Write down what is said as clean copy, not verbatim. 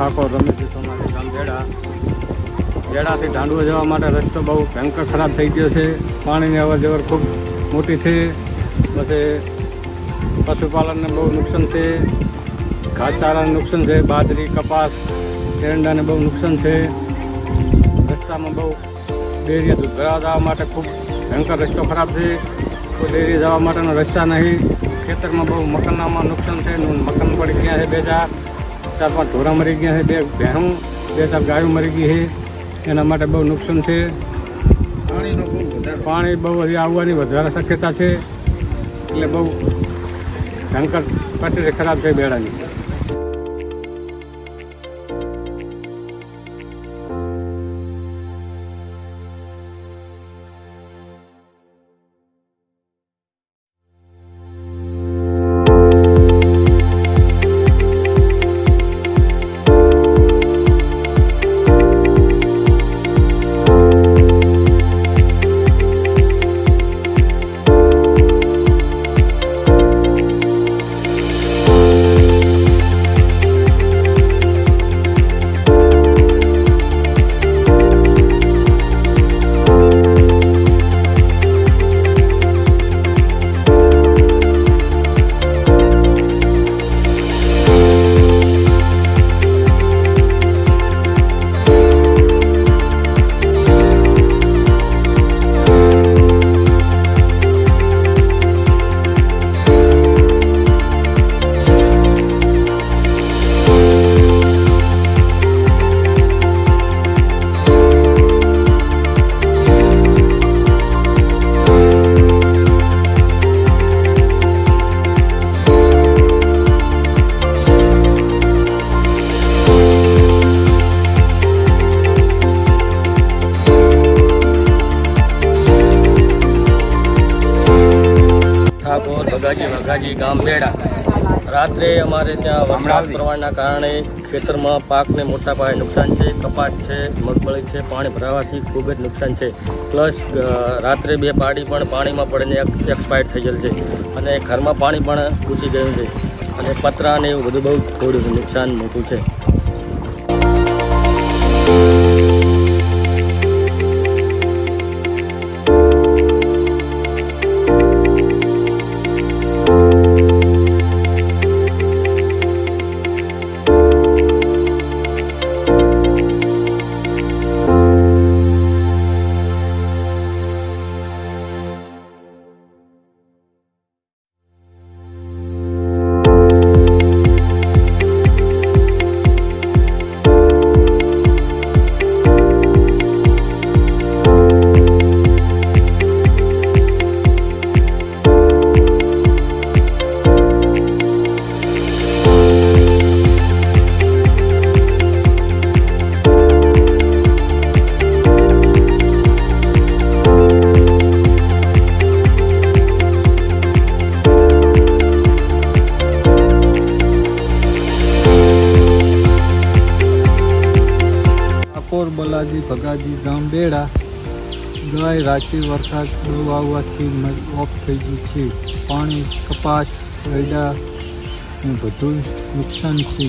ઠાકોર રમેશજી Somali ગામ જેડાથી ઢાંડુઓ જવા માટે રસ્તો બહુ ભયંકર ખરાબ થઈ ગયો છે. પાણીની અવર જવર ખૂબ મોટી છે. પછી પશુપાલનને બહુ નુકસાન છે, ઘાસચારાને નુકસાન છે, બાજરી, કપાસ, એરંડાને બહુ નુકસાન છે. રસ્તામાં બહુ ડેરીએ દૂધ ભરાવા જવા માટે ખૂબ ભયંકર રસ્તો ખરાબ છે. કોઈ ડેરી જવા માટેનો રસ્તા નહીં. ખેતરમાં બહુ મકાનમાં નુકસાન છે. મકાન પડી ગયા છે, 4-5 ઢોરા મરી ગયા છે, 2 ભેંસું, 2-4 ગાયો મરી ગઈ છે. એના માટે બહુ નુકસાન છે. પાણી બહુ હજી આવવાની વધારે શક્યતા છે. એટલે બહુ ભયંકર પરિસ્થિતિ ખરાબ છે બેડાની. ઠાકોર વઘાજી ગામ બેડા. રાત્રે અમારે ત્યાં વરસાદ પડવાના કારણે ખેતરમાં પાકને મોટા પાયે નુકસાન છે. કપાસ છે, મગફળી છે, પાણી ભરાવાથી ખૂબ જ નુકસાન છે. પ્લસ રાત્રે 2 પાડી પણ પાણીમાં પડીને એક્સપાયર થઈ ગયેલ છે અને ઘરમાં પાણી પણ ઘૂસી ગયું છે અને પતરા ને એવું બધું બહુ થોડું નુકસાન મોટું છે. બલાજી ભગાજી ગામ બેડા. ગાય રાત્રિ વરસાદ બહુ આવવાથી ઓફ થઈ ગઈ છે. પાણી, કપાસ, એરડા બધું નુકસાન છે.